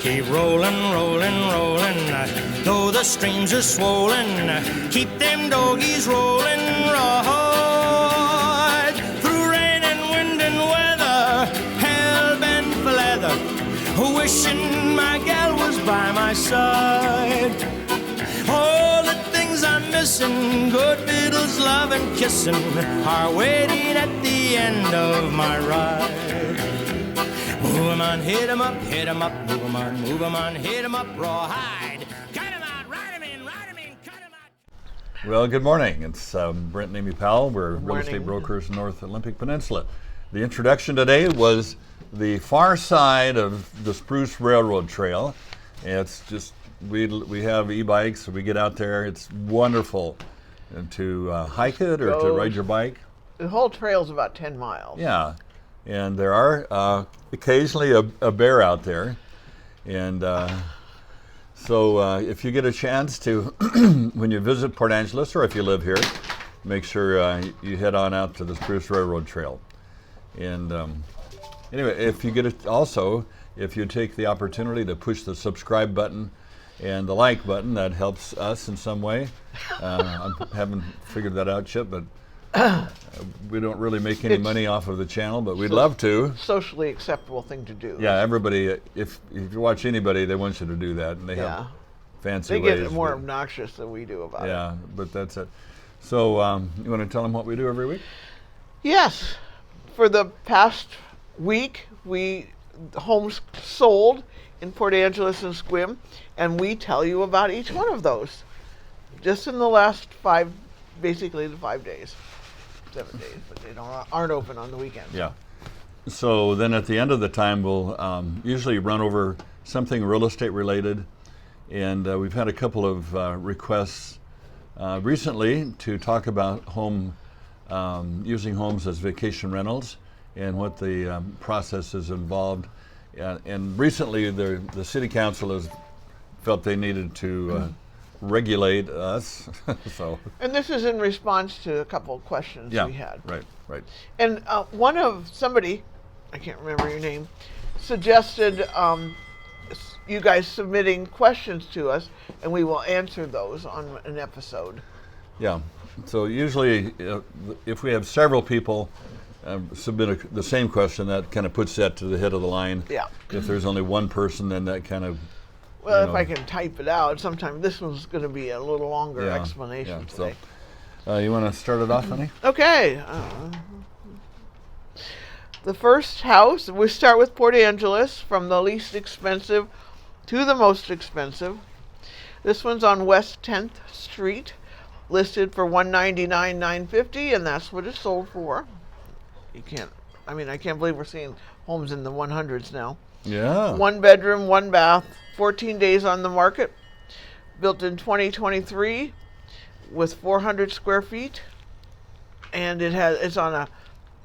Keep rolling, rolling, rolling, though the streams are swollen. Keep them doggies rolling, right through rain and wind and weather, hell-bent for leather, wishing my gal was by my side. All the things I'm missing, good fiddles, love and kissing, are waiting at the end of my ride. Move 'em on, hit 'em up, hit 'em up, move 'em on, hit 'em up, rawhide. Cut 'em out, ride 'em in, cut 'em out. Well, good morning. It's Brent and Amy Powell. We're real estate brokers North Olympic Peninsula. The introduction today was the far side of the Spruce Railroad Trail. It's just, we have e-bikes, so we get out there. It's wonderful to hike it or to ride your bike. The whole trail's about 10 miles. Yeah. And there are occasionally a bear out there. And so if you get a chance to, when you visit Port Angeles or if you live here, make sure you head on out to the Spruce Railroad Trail. And anyway, if you get it, also, if you take the opportunity to push the subscribe button and the like button, that helps us in some way. I haven't figured that out yet, but we don't really make any money off of the channel, but we'd love to. Socially acceptable thing to do. Yeah, everybody, if you watch anybody, they want you to do that, and they have fancy ways. They get more obnoxious than we do about it. Yeah, but that's it. So you want to tell them what we do every week? Yes. For the past week, homes sold in Port Angeles and Sequim, and we tell you about each one of those. Just in the last basically the 5 days. 7 days, but they aren't open on the weekends. Yeah. So then at the end of the time, we'll usually run over something real estate related. And we've had a couple of requests recently to talk about using homes as vacation rentals and what the process is involved. And recently the city council has felt they needed to regulate us. And this is in response to a couple of questions we had. Right. And somebody, I can't remember your name, suggested you guys submitting questions to us, and we will answer those on an episode. Yeah. So usually, if we have several people submit the same question, that kind of puts that to the head of the line. Yeah. If there's only one person, then that kind of. Well, if I can type it out, sometime this one's going to be a little longer explanation today. So, you want to start it off, honey? Okay. The first house, we start with Port Angeles, from the least expensive to the most expensive. This one's on West 10th Street, listed for $199,950, and that's what it's sold for. I can't believe we're seeing homes in the 100s now. Yeah. 1 bedroom, 1 bath, 14 days on the market, built in 2023 with 400 square feet, and it's on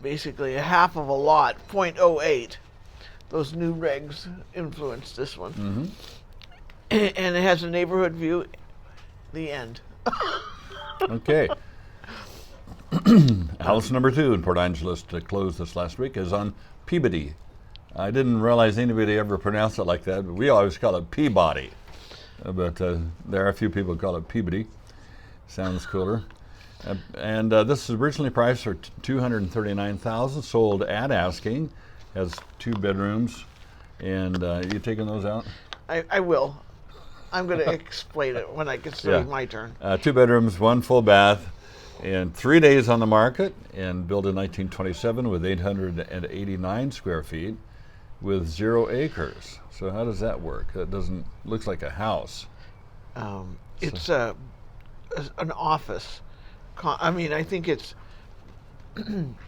basically a half of a lot, 0.08. Those new regs influenced this one. Mm-hmm. And it has a neighborhood view. The end. Okay. House number 2 in Port Angeles to close this last week is on Peabody. I didn't realize anybody ever pronounced it like that, but we always call it Peabody. But there are a few people who call it Peabody. Sounds cooler. And this is originally priced for $239,000, sold at asking. Has 2 bedrooms. And you taking those out? I will. I'm going to explain it when I get to my turn. 2 bedrooms, 1 full bath, and 3 days on the market, and built in 1927 with 889 square feet. With 0 acres. So how does that work? That looks like a house. It's an office. I think it's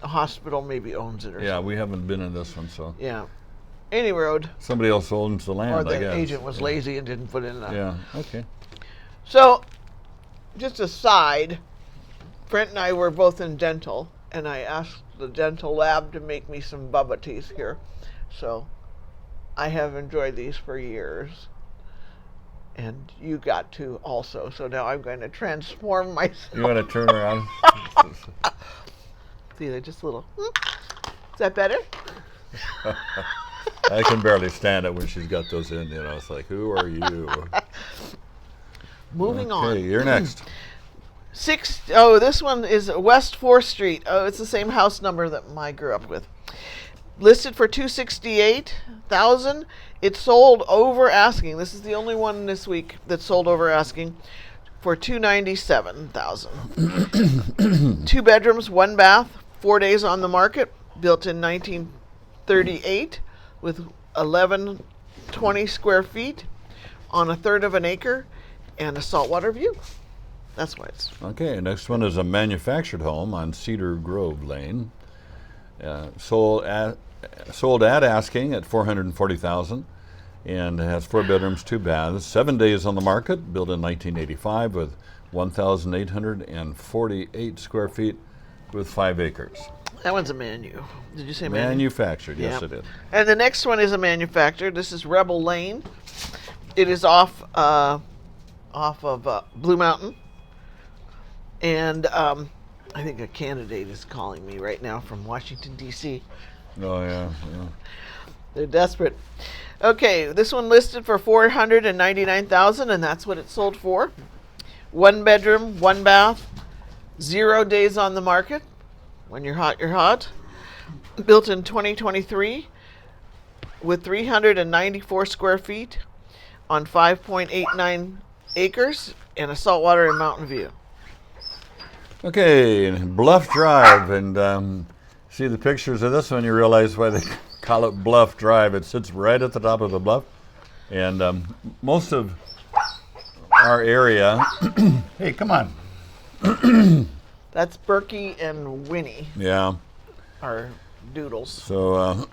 a hospital maybe owns it or something. Yeah, we haven't been in this one, so. Yeah. Any road. Somebody else owns the land, or the I guess. agent was lazy and didn't put in that. Yeah, okay. So, just a side, Brent and I were both in dental, and I asked the dental lab to make me some Bubba teeth here. So I have enjoyed these for years, and you got to also. So now I'm going to transform myself. You want to turn around? See, they're just little. Is that better? I can barely stand it when she's got those in. It's like, who are you? Moving Okay, on. you're next. This one is West 4th Street. Oh, it's the same house number that I grew up with. Listed for $268,000. It sold over asking. This is the only one this week that sold over asking for $297,000. 2 bedrooms, 1 bath, 4 days on the market. Built in 1938 with 1120 square feet on 1/3 of an acre and a saltwater view. That's why it's Okay, next one is a manufactured home on Cedar Grove Lane. Sold at asking at $440,000, and it has 4 bedrooms, 2 baths, 7 days on the market. Built in 1985 with 1,848 square feet with 5 acres. that one's a Did you say manu? Manufactured, yes, Yeah. it is. And the next one is a manufactured. This is Rebel Lane. It is off of Blue Mountain. And I think a candidate is calling me right now from Washington, D.C. Oh yeah. They're desperate. Okay, this one listed for $499,000, and that's what it sold for. 1 bedroom, 1 bath, 0 days on the market. When you're hot, you're hot. Built in 2023 with 394 square feet on 5.89 acres and a saltwater and mountain view. Okay, Bluff Drive, and see the pictures of this one, you realize why they call it Bluff Drive. It sits right at the top of the bluff, and most of our area. Hey, come on. That's Berkey and Winnie, Yeah. our doodles. So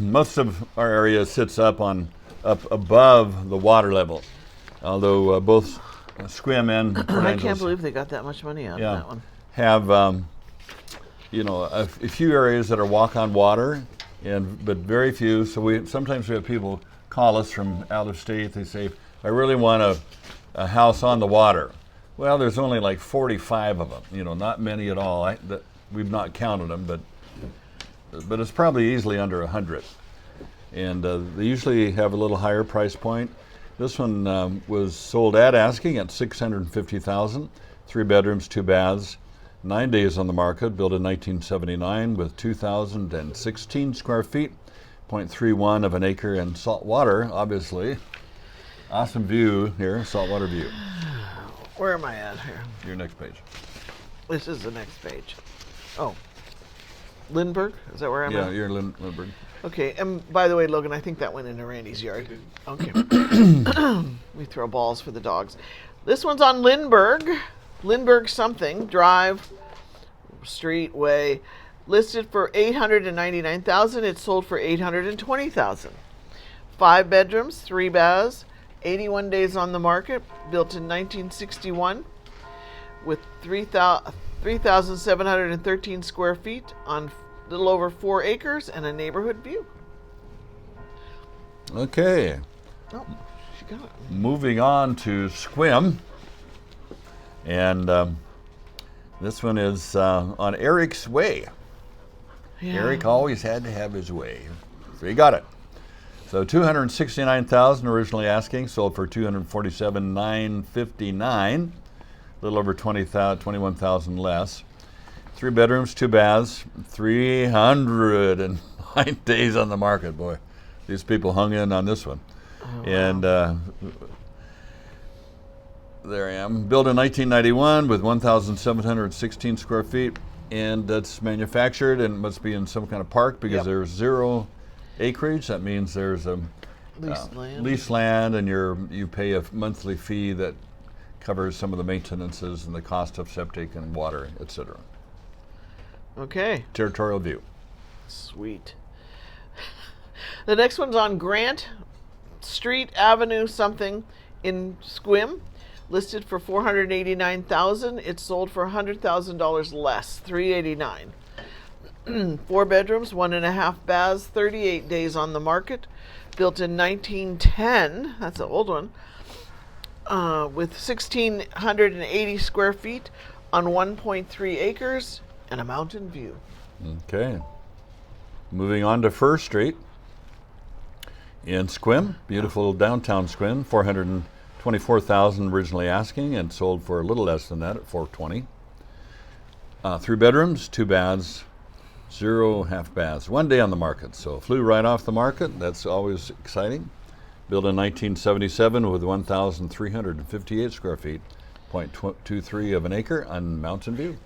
most of our area sits up above the water level, although both Sequim and I Port can't Angeles believe they got that much money out of that one. have a few areas that are walk on water, but very few. So sometimes we have people call us from out of state. They say, I really want a house on the water. Well, there's only like 45 of them, not many at all. We've not counted them, but it's probably easily under 100. And they usually have a little higher price point. This one was sold at asking at $650,000, 3 bedrooms, 2 baths, 9 days on the market, built in 1979 with 2,016 square feet, 0.31 of an acre, and salt water, obviously. Awesome view here, saltwater view. Where am I at here? Your next page. This is the next page. Oh. Lindberg? Is that where I'm at? Yeah, you're Lindberg. Okay, and by the way, Logan, I think that went into Randy's yard. Okay. We throw balls for the dogs. This one's on Lindberg something, Drive, Street Way, listed for $899,000. It sold for $820,000. 5 bedrooms, 3 baths, 81 days on the market, built in 1961 with 3,713 square feet on a little over 4 acres and a neighborhood view. Okay, Oh, she got it. moving on to Sequim. And this one is on Eric's Way. Yeah. Eric always had to have his way. So he got it. So $269,000 originally asking, sold for $247,959, a little over $21,000 less. 3 bedrooms, 2 baths, 309 days on the market. Boy, these people hung in on this one. Oh, wow. And there I am. Built in 1991 with 1,716 square feet, and that's manufactured and must be in some kind of park because there's 0 acreage. That means there's a leased land, and you pay a monthly fee that covers some of the maintenances and the cost of septic and water, etc. Okay. Territorial view. Sweet. The next one's on Grant Street Avenue something in Sequim, listed for $489,000. It sold for $100,000 less, $389,000. 4 bedrooms, 1.5 baths, 38 days on the market, built in 1910. That's an old one. With 1,680 square feet on 1.3 acres and a mountain view. Okay. Moving on to First Street. In Sequim, beautiful downtown Sequim, 424,000 originally asking, and sold for a little less than that at 420. 3 bedrooms, 2 baths, 0 half baths. 1 day on the market, so flew right off the market. That's always exciting. Built in 1977 with 1,358 square feet, 0.23 of an acre on Mountain View.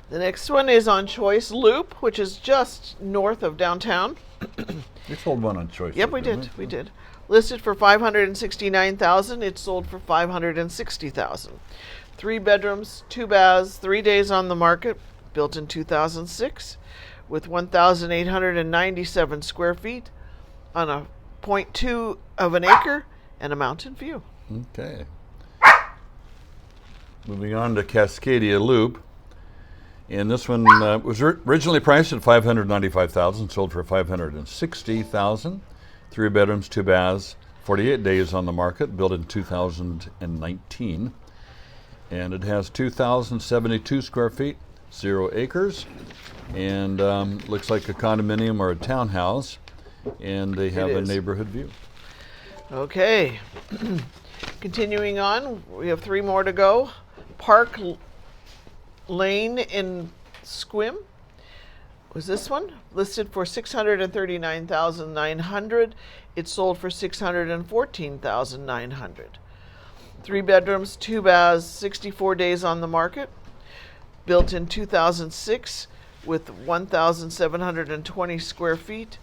The next one is on Choice Loop, which is just north of downtown. We sold one on Choice. Yep, we did. We did. Listed for $569,000. It sold for $560,000. 3 bedrooms, 2 baths, 3 days on the market. Built in 2006, with 1,897 square feet on a 0.2 of an acre and a mountain view. Okay. Moving on to Cascadia Loop. And this one was originally priced at $595,000, sold for $560,000. 3 bedrooms, 2 baths, 48 days on the market, built in 2019. And it has 2,072 square feet, 0 acres, and looks like a condominium or a townhouse. And they have a neighborhood view. Okay. Continuing on, we have 3 more to go. Park Lane in Sequim was this one, listed for $639,900. It sold for $614,900. 3 bedrooms, 2 baths, 64 days on the market. Built in 2006 with 1,720 square feet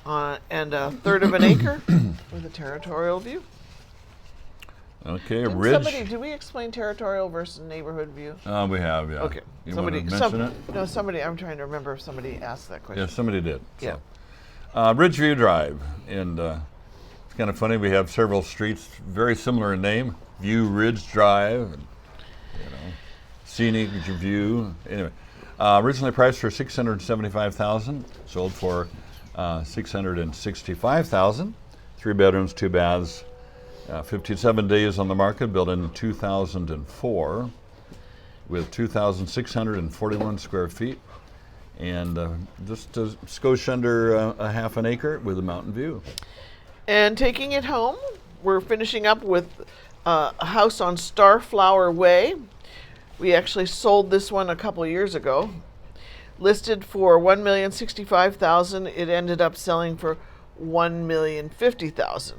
and a third of an acre with a territorial view. Okay, Did Ridge. we explain territorial versus neighborhood view? We have, yeah. Okay. You want to mention it? No, somebody, I'm trying to remember if somebody asked that question. Yeah, somebody did. Yeah. So. Ridgeview Drive, and it's kind of funny. We have several streets very similar in name. View Ridge Drive, and, scenic view. Anyway, originally priced for $675,000, sold for $665,000. 3 bedrooms, 2 baths, 57 days on the market. Built in 2004, with 2,641 square feet, and just a skosh under a half an acre with a mountain view. And taking it home, we're finishing up with a house on Starlight Way. We actually sold this one a couple years ago. Listed for $1,065,000. It ended up selling for $1,050,000.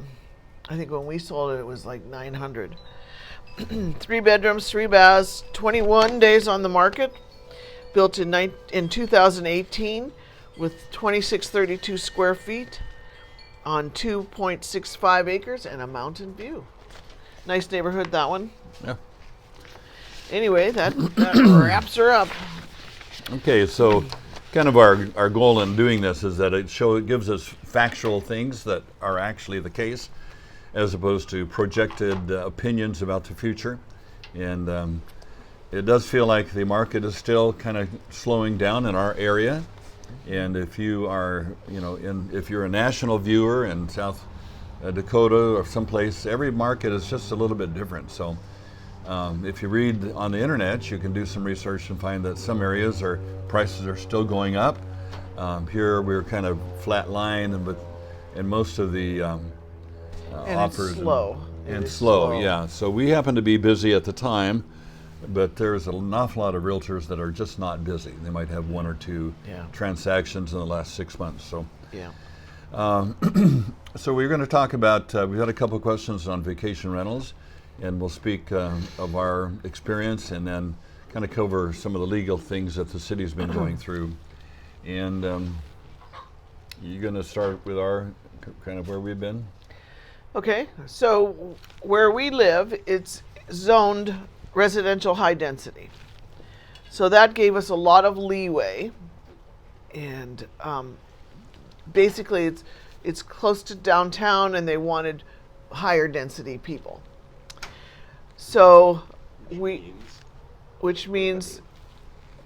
I think when we sold it, it was like $900. 3 bedrooms, 3 baths, 21 days on the market. Built in 2018 with 2,632 square feet on 2.65 acres and a mountain view. Nice neighborhood, that one. Yeah. Anyway, that wraps her up. Okay, so kind of our goal in doing this is that it gives us factual things that are actually the case, as opposed to projected opinions about the future. And it does feel like the market is still kind of slowing down in our area. And if you are, if you're a national viewer in South Dakota or someplace, every market is just a little bit different. So if you read on the internet, you can do some research and find that some areas prices are still going up. Here we're kind of flat line, and most of the offers it's slow. And slow, yeah. So we happen to be busy at the time, but there's an awful lot of realtors that are just not busy. They might have 1 or 2 transactions in the last 6 months. So Yeah. So we're going to talk about, we've had a couple of questions on vacation rentals, and we'll speak of our experience and then kind of cover some of the legal things that the city's been going through. And you're going to start with our kind of where we've been? Okay, so where we live, it's zoned residential high density. So that gave us a lot of leeway, and basically it's close to downtown, and they wanted higher density people. So which means,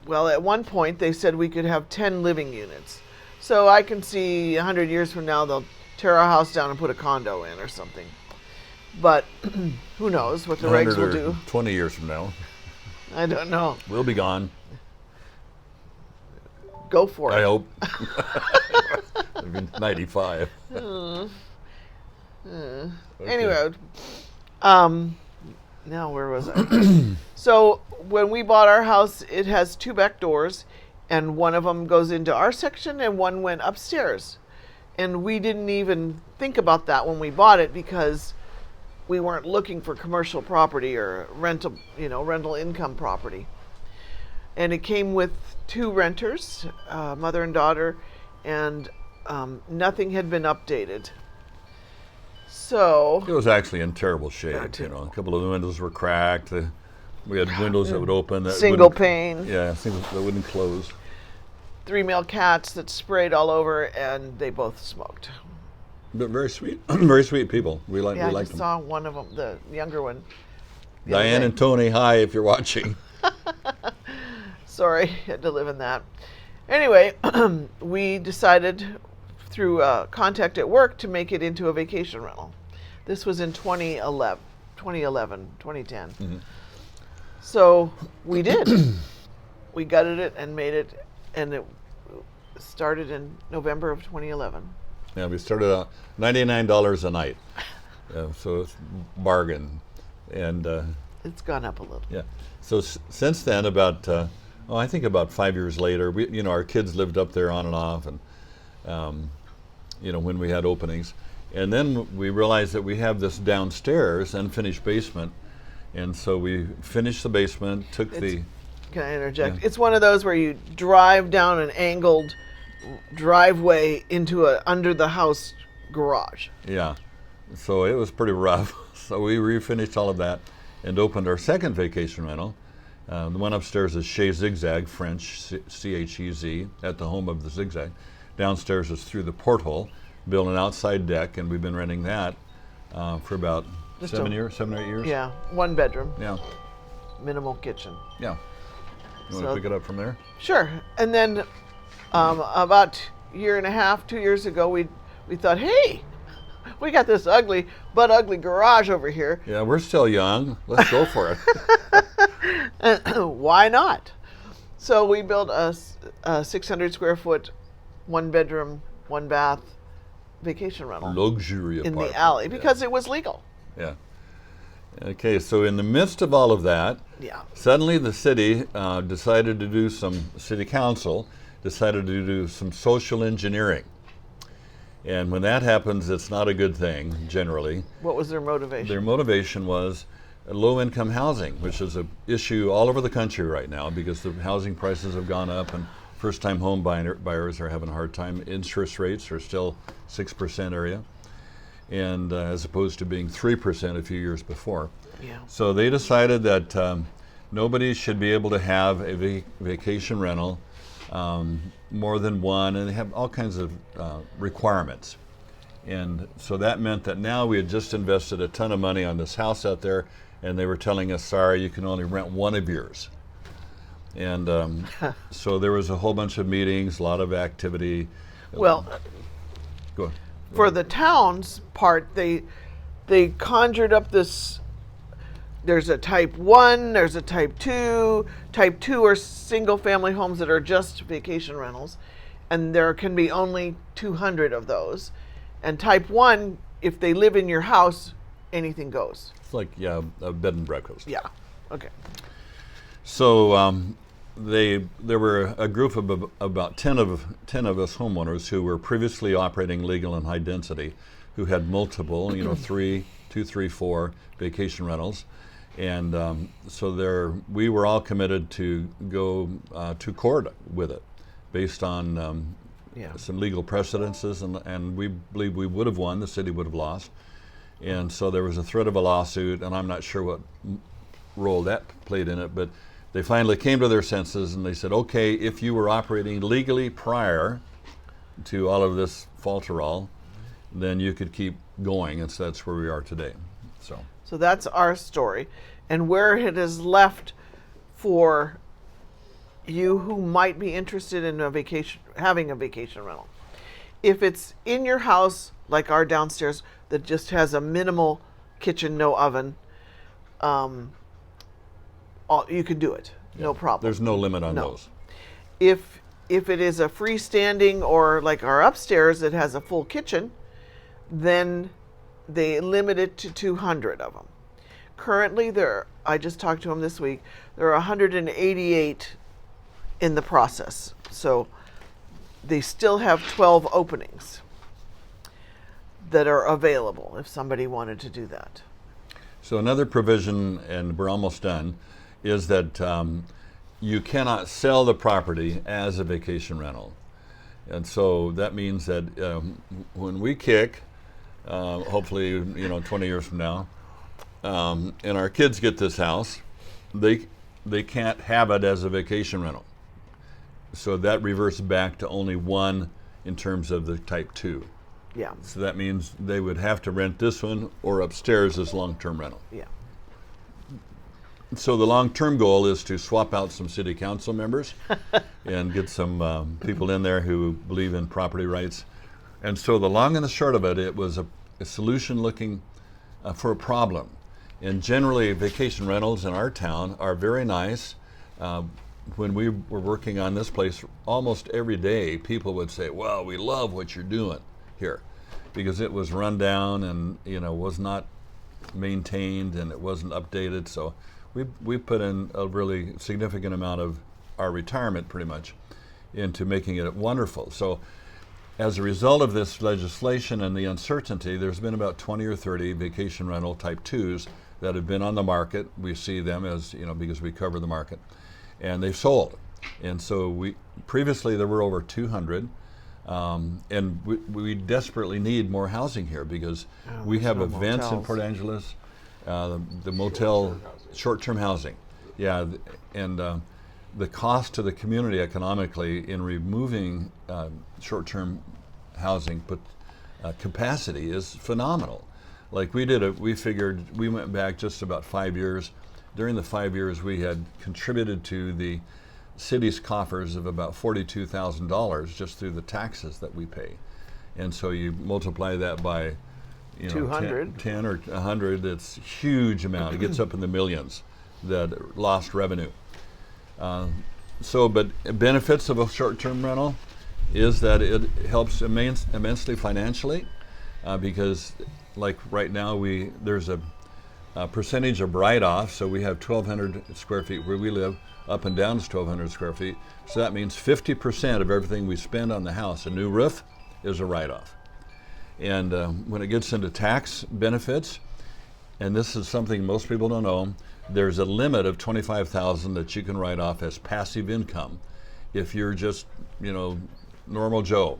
well, at one point they said we could have 10 living units. So I can see 100 years from now they'll tear our house down and put a condo in or something. But who knows what the regs will do. 20 years from now. I don't know. We'll be gone. Go for it. I hope. It'd be 95. Anyway, now where was I? So when we bought our house, it has 2 back doors, and one of them goes into our section and one went upstairs. And we didn't even think about that when we bought it because we weren't looking for commercial property or rental income property. And it came with 2 renters, mother and daughter, and nothing had been updated. So It was actually in terrible shape. A couple of the windows were cracked. We had windows that would open. That single wouldn't- pane. Yeah, that wouldn't close. 3 male cats that sprayed all over, and they both smoked. But very sweet, very sweet people. We Yeah, I liked just them. saw one of them, the younger one. the other Diane day. and Tony, hi if you're watching. Sorry, had to live in that. Anyway, we decided through contact at work to make it into a vacation rental. This was in 2010. Mm-hmm. So we did. We gutted it and made it, and it started in November of 2011. Yeah, we started out $99 a night, so it's bargain, and It's gone up a little. yeah. So since then, about I think about 5 years later, our kids lived up there on and off, and when we had openings, and then we realized that we have this downstairs unfinished basement, and so we finished the basement, Can I interject? Yeah. It's one of those where you drive down an angled driveway into a under the house garage. Yeah, so it was pretty rough. So we refinished all of that and opened our second vacation rental. The one upstairs is Chez Zigzag, French, C-H-E-Z, at the home of the Zigzag. Downstairs is Through the Porthole, built an outside deck, and we've been renting that for about Just 7 or 8 years. Yeah, 1 bedroom, Yeah, minimal kitchen. yeah. You want So- to pick it up from there? Sure. And then about a year and a half, 2 years ago, we thought, hey, we got this ugly garage over here. Yeah, we're still young. Let's go for it. Why not? So we built a 600 square foot, 1 bedroom, 1 bath vacation rental Luxury in apartment. the alley Yeah. because it was legal. Yeah. Okay, so in the midst of all of that, Yeah. suddenly the city decided to do city council decided to do some social engineering. And when that happens, it's not a good thing, generally. What was their motivation? Their motivation was low-income housing, which is an issue all over the country right now because the housing prices have gone up and first-time home buyers are having a hard time. Interest rates are still 6% area, and as opposed to being 3% a few years before. Yeah. So they decided that nobody should be able to have a vacation rental more than one, and they have all kinds of requirements. And so that meant that now we had just invested a ton of money on this house out there, and they were telling us, sorry, you can only rent one of yours. And so there was a whole bunch of meetings, a lot of activity. Well, Go ahead. for the town's part, they conjured up this. There's a type 1, there's a type 2. Type 2 are single family homes that are just vacation rentals, and there can be only 200 of those. And type 1, if they live in your house, anything goes. It's like, yeah, a bed and breakfast. Yeah. Okay. So there were a group of about 10 of us homeowners who were previously operating legal and high density, who had multiple, 2, 3, 4 vacation rentals. And so we were all committed to go to court with it based on some legal precedences, and we believe we would have won, the city would have lost. And so there was a threat of a lawsuit, and I'm not sure what role that played in it, but they finally came to their senses and they said, okay, if you were operating legally prior to all of this falterall, then you could keep going, and so that's where we are today. So that's our story, and where it has left for you who might be interested in having a vacation rental. If it's in your house, like our downstairs, that just has a minimal kitchen, no oven, you can do it, no problem. There's no limit on No. those. If If it is a freestanding or like our upstairs that has a full kitchen, then they limit it to 200 of them. Currently, I just talked to them this week, there are 188 in the process. So they still have 12 openings that are available if somebody wanted to do that. So another provision, and we're almost done, is that you cannot sell the property as a vacation rental. And so that means that when we kick, hopefully 20 years from now, and our kids get this house, they can't have it as a vacation rental. So that reverts back to only one in terms of the type 2. Yeah. So that means they would have to rent this one or upstairs as long-term rental. Yeah. So the long-term goal is to swap out some city council members and get some people in there who believe in property rights. And so the long and the short of it, it was a solution looking for a problem. And generally, vacation rentals in our town are very nice. When we were working on this place, almost every day, people would say, "Well, we love what you're doing here," because it was run down and was not maintained and it wasn't updated. So we put in a really significant amount of our retirement pretty much into making it wonderful. So as a result of this legislation and the uncertainty, there's been about 20 or 30 vacation rental type 2s that have been on the market. We see them as, because we cover the market, and they've sold. And so previously there were over 200. And we desperately need more housing here because we have events in Port Angeles, the motel, short-term housing. Yeah, and the cost to the community economically in removing short-term housing capacity is phenomenal. Like we figured, we went back just about 5 years. During the 5 years, we had contributed to the city's coffers of about $42,000 just through the taxes that we pay. And so you multiply that by 200. 10 or 100, it's a huge amount. It gets up in the millions that lost revenue. But benefits of a short-term rental is that it helps immensely financially because like right now there's a percentage of write-off. So we have 1,200 square feet where we live. Up and down is 1,200 square feet. So that means 50% of everything we spend on the house, a new roof, is a write-off. And when it gets into tax benefits, and this is something most people don't know, there's a limit of $25,000 that you can write off as passive income if you're just, normal Joe.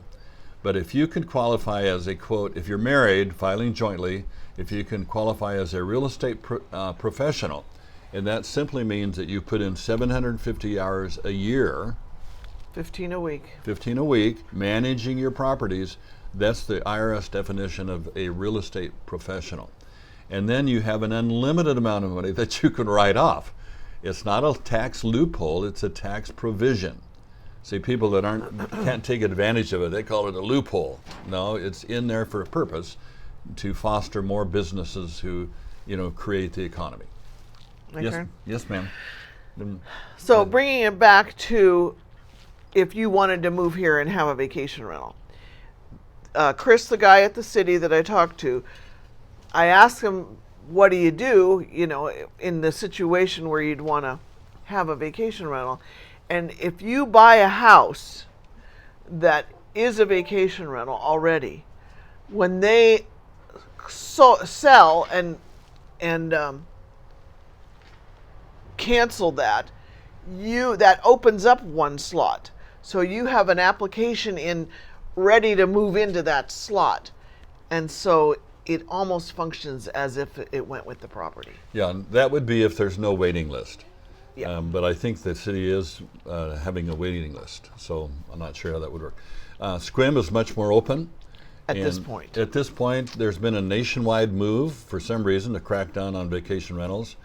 But if you can qualify as a, quote, if you're married, filing jointly, if you can qualify as a real estate professional, and that simply means that you put in 750 hours a year. 15 a week. 15 a week, managing your properties. That's the IRS definition of a real estate professional. And then you have an unlimited amount of money that you can write off. It's not a tax loophole, it's a tax provision. See, people that can't take advantage of it, they call it a loophole. No, it's in there for a purpose to foster more businesses who, create the economy. Yes, ma'am. So bringing it back to if you wanted to move here and have a vacation rental. Chris, the guy at the city that I talked to, I asked him, what do you do, in the situation where you'd want to have a vacation rental? And if you buy a house that is a vacation rental already, when they sell and cancel that opens up one slot. So you have an application in ready to move into that slot. And so it almost functions as if it went with the property. Yeah, and that would be if there's no waiting list. Yeah. But I think the city is having a waiting list, so I'm not sure how that would work. Sequim is much more open. At this point. At this point, there's been a nationwide move for some reason to crack down on vacation rentals.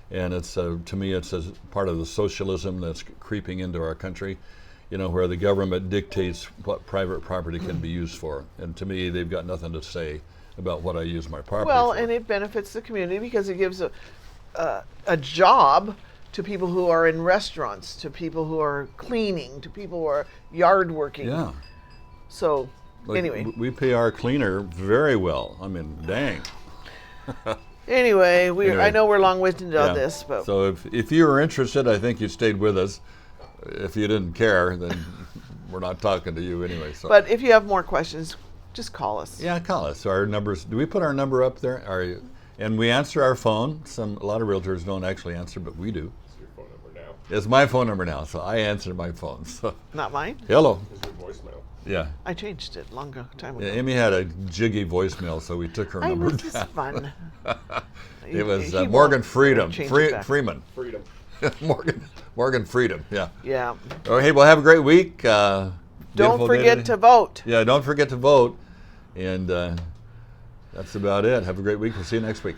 And it's to me, it's a part of the socialism that's creeping into our country, where the government dictates what private property can be used for. And to me, they've got nothing to say about what I use my property for. And it benefits the community because it gives a job to people who are in restaurants, to people who are cleaning, to people who are yard working. Yeah. So, Like, anyway. we pay our cleaner very well. I mean, dang. Anyway, Anyway. I know we're long-winded on Yeah. this, but So if you were interested, I think you stayed with us. If you didn't care, then we're not talking to you anyway. So. but if you have more questions, just call us. Yeah, call us. Our numbers. Do we put our number up there? And we answer our phone. A lot of realtors don't actually answer, but we do. It's your phone number now. It's my phone number now, so I answer my phone. So Not mine. hello. It's your voicemail. Yeah. I changed it long time ago. Yeah, Amy had a jiggy voicemail, so we took her I number was just down. fun. It was He Morgan won't Freedom. change it back. Freeman. Freedom. Morgan Freedom. Yeah. Yeah. Oh, hey, well, have a great week. Don't Beautiful day forget today. to vote. Yeah, don't forget to vote. And that's about it. Have a great week. We'll see you next week.